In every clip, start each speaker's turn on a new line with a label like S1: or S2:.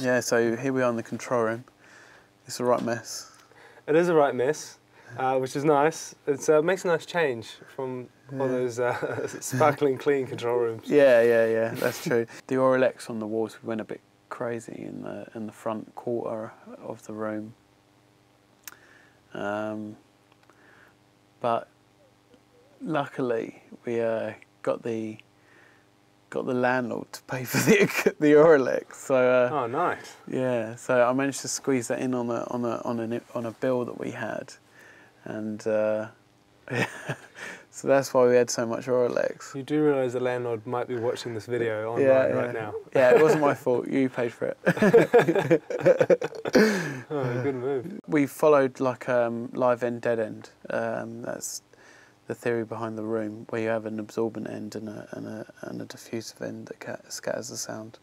S1: Yeah, so here we are in the control room. It's a right mess.
S2: It is a right mess, which is nice. It makes a nice change from all those sparkling clean control rooms.
S1: Yeah, that's true. The Auralex on the walls, we went a bit crazy in the front quarter of the room. But luckily we got the landlord to pay for the Auralex. So
S2: oh, nice.
S1: yeah, so I managed to squeeze that in on a bill that we had, and so that's why we had so much Auralex.
S2: You do realise the landlord might be watching this video online right now.
S1: Yeah, it wasn't my fault. You paid for it.
S2: Oh, good move.
S1: We followed like live end, dead end. That's the theory behind the room, where you have an absorbent end and a diffusive end that scatters the sound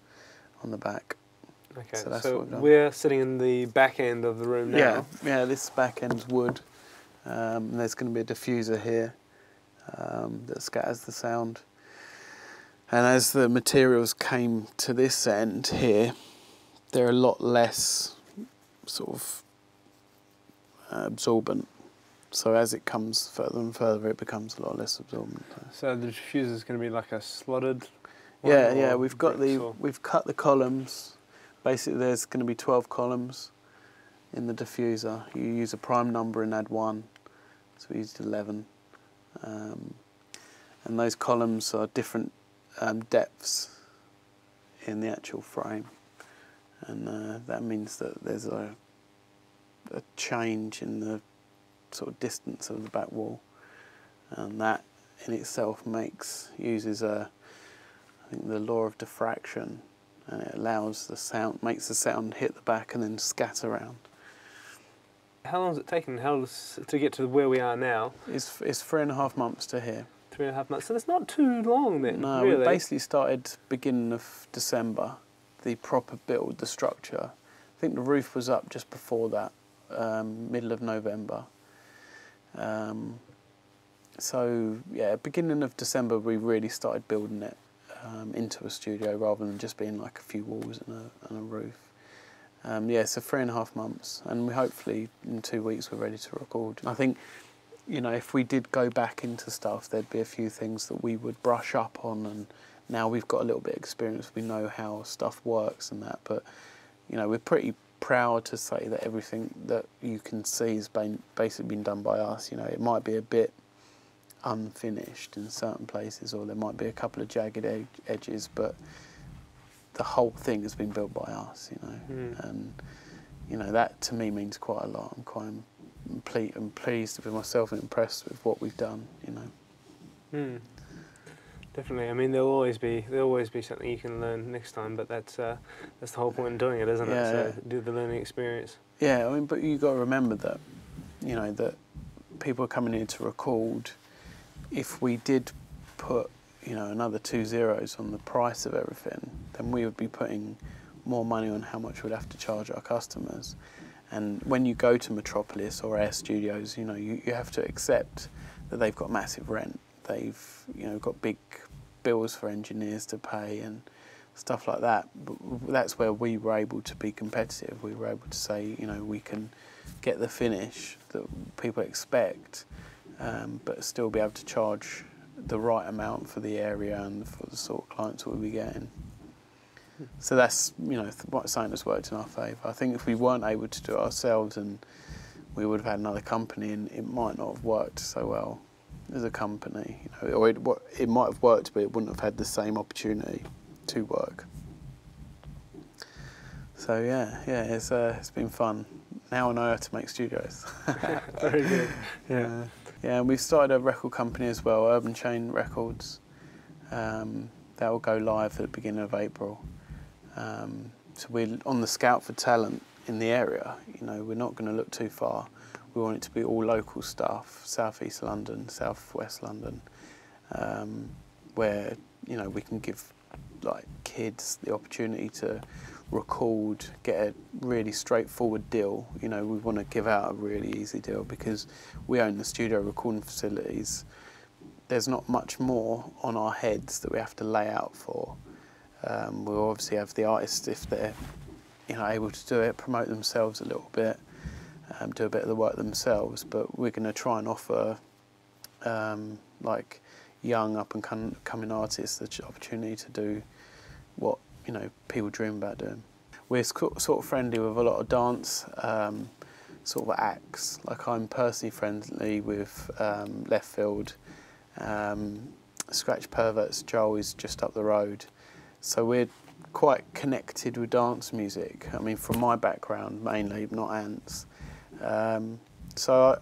S1: on the back.
S2: Okay,
S1: so, that's
S2: so
S1: what we've done.
S2: We're sitting in the back end of the room now.
S1: Yeah, this back end's wood. And there's going to be a diffuser here that scatters the sound. And as the materials came to this end here, they're a lot less sort of absorbent. So as it comes further and further, it becomes a lot less absorbent.
S2: So the diffuser is going to be like a slotted one?
S1: Yeah. We've cut the columns. Basically, there's going to be 12 columns in the diffuser. You use a prime number and add 1, so we used 11. And those columns are different depths in the actual frame, and that means that there's a change in the sort of distance of the back wall, and that in itself uses I think the law of diffraction, and it allows makes the sound hit the back and then scatter around.
S2: How long has it taken to get to where we are now?
S1: It's 3.5 months to here.
S2: 3.5 months, so that's not too long then,
S1: No,
S2: really.
S1: we basically started beginning of December, the proper build, the structure. I think the roof was up just before that, middle of November. So yeah, beginning of December we really started building it into a studio rather than just being like a few walls and a roof. Yeah, so 3.5 months, and we hopefully in 2 weeks we're ready to record. I think, you know, if we did go back into stuff, there'd be a few things that we would brush up on, and now we've got a little bit of experience, we know how stuff works and that, but, you know, we're pretty proud to say that everything that you can see has basically been done by us. You know, it might be a bit unfinished in certain places, or there might be a couple of jagged edges, but the whole thing has been built by us, you know, and, you know, that to me means quite a lot. I'm quite pleased with myself and impressed with what we've done, you know.
S2: Definitely. I mean, there'll always be something you can learn next time, but that's the whole point in doing it, isn't it? So do the learning experience. Yeah,
S1: I mean, but you got to remember that, you know, that people are coming here to record. If we did put, you know, another 2 zeros on the price of everything, then we would be putting more money on how much we'd have to charge our customers. And when you go to Metropolis or Air Studios, you know, you have to accept that they've got massive rent. They've, you know, got big bills for engineers to pay and stuff like that. But that's where we were able to be competitive. We were able to say, you know, we can get the finish that people expect, but still be able to charge the right amount for the area and for the sort of clients we'll be getting. So that's, you know, something that's worked in our favour. I think if we weren't able to do it ourselves and we would have had another company, and it might not have worked so well as a company, you know, or it might have worked, but it wouldn't have had the same opportunity to work. So yeah, it's been fun. Now I know how to make studios.
S2: Very good.
S1: Yeah, and we've started a record company as well, Urban Chain Records. That will go live at the beginning of April. So we're on the scout for talent in the area. You know, we're not going to look too far. We want it to be all local stuff, South East London, South West London, where, you know, we can give like kids the opportunity to record, get a really straightforward deal. You know, we want to give out a really easy deal because we own the studio recording facilities. There's not much more on our heads that we have to lay out for. We'll obviously have the artists if they're you know, able to do it, promote themselves a little bit, do a bit of the work themselves. But we're going to try and offer like young up and coming artists the opportunity to do what, you know, people dream about doing. We're sort of friendly with a lot of dance sort of acts. Like I'm personally friendly with Left Field, Scratch Perverts. Joel is just up the road, so we're quite connected with dance music. I mean, from my background mainly, not Ant's. So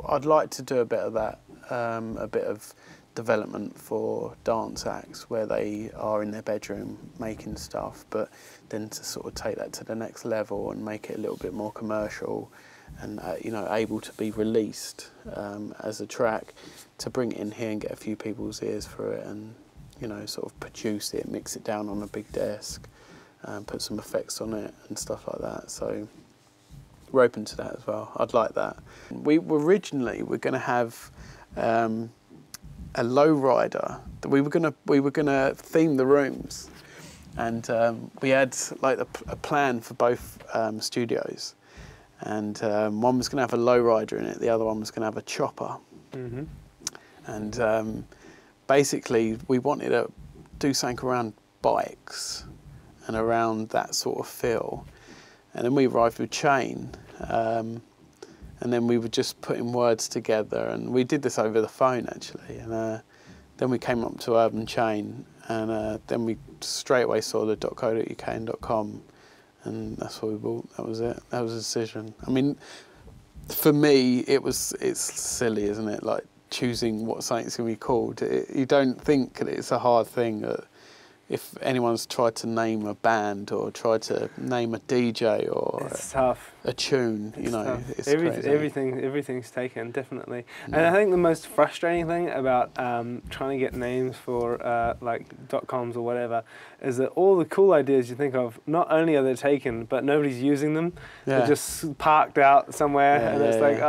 S1: I'd like to do a bit of that, a bit of development for dance acts where they are in their bedroom making stuff, but then to sort of take that to the next level and make it a little bit more commercial and you know, able to be released as a track, to bring it in here and get a few people's ears for it, and you know, sort of produce it, mix it down on a big desk, put some effects on it and stuff like that. So we're open to that as well. I'd like that. We originally were going to have a lowrider. We were gonna theme the rooms, and we had like a plan for both studios, and one was gonna have a lowrider in it, the other one was gonna have a chopper. Mm-hmm. And basically we wanted to do something around bikes and around that sort of feel, and then we arrived with Chain. And then we were just putting words together, and we did this over the phone actually, and then we came up to Urban Chain, and then we straight away saw the .co.uk and .com, and that's what we bought. That was it. That was a decision. I mean, for me, it's silly, isn't it? Like choosing what something's going to be called. You don't think that it's a hard thing. If anyone's tried to name a band or tried to name a DJ or
S2: it's tough.
S1: A tune, you know,
S2: tough.
S1: it's
S2: crazy. Everything's taken, definitely. And I think the most frustrating thing about trying to get names for like .coms or whatever is that all the cool ideas you think of, not only are they taken, but nobody's using them. Yeah. They're just parked out somewhere, and it's like,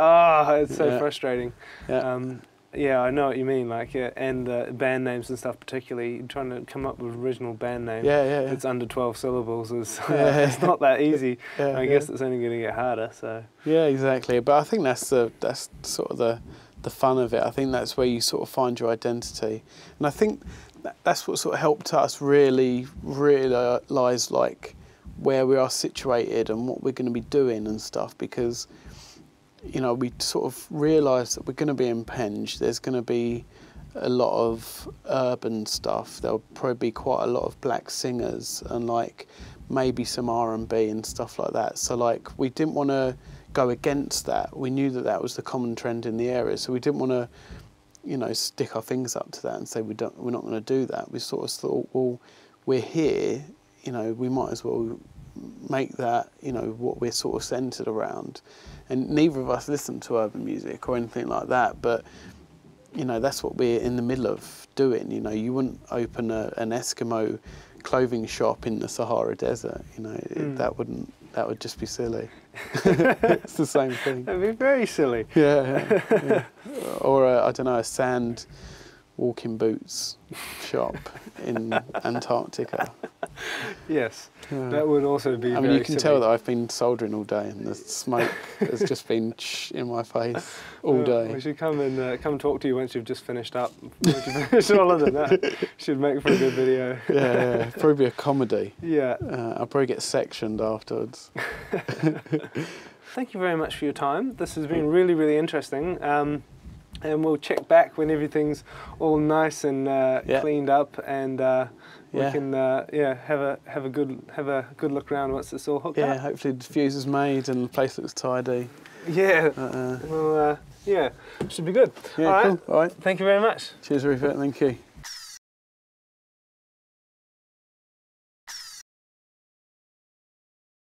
S2: it's so frustrating. Yeah. Yeah, I know what you mean. Like, and band names and stuff, particularly trying to come up with original band name. It's under 12 syllables is it's not that easy. I guess it's only going to get harder. So
S1: yeah, exactly. But I think that's sort of the fun of it. I think that's where you sort of find your identity, and I think that's what sort of helped us really realise like where we are situated and what we're going to be doing and stuff, because you know, we sort of realised that we're going to be in Penge. There's going to be a lot of urban stuff. There'll probably be quite a lot of black singers and like maybe some R&B and stuff like that. So like we didn't want to go against that. We knew that that was the common trend in the area, so we didn't want to, you know, stick our fingers up to that and say we're not going to do that. We sort of thought, well, we're here, you know, we might as well make that, you know, what we're sort of centred around. And neither of us listen to urban music or anything like that, but you know, that's what we're in the middle of doing. You know, you wouldn't open an Eskimo clothing shop in the Sahara Desert, you know. That would just be silly. It's the same thing.
S2: That'd be very silly.
S1: Yeah. Or I don't know, a sand walking boots shop in Antarctica.
S2: Yes, that would also be.
S1: I mean, you can tell that I've been soldering all day, and the smoke has just been in my face all day.
S2: We should come talk to you once you've just finished up. Once you've finished all of that, should make for a good video.
S1: Yeah, probably a comedy.
S2: Yeah,
S1: I'll probably get sectioned afterwards.
S2: Thank you very much for your time. This has been really, really interesting. And we'll check back when everything's all nice and cleaned up, and we can have a good look around once it's all hooked up.
S1: Yeah, hopefully the fuse is made and the place looks tidy.
S2: Yeah. Well, should be good.
S1: Yeah,
S2: all right.
S1: cool. All right.
S2: Thank you very much.
S1: Cheers, Rupert. Thank you.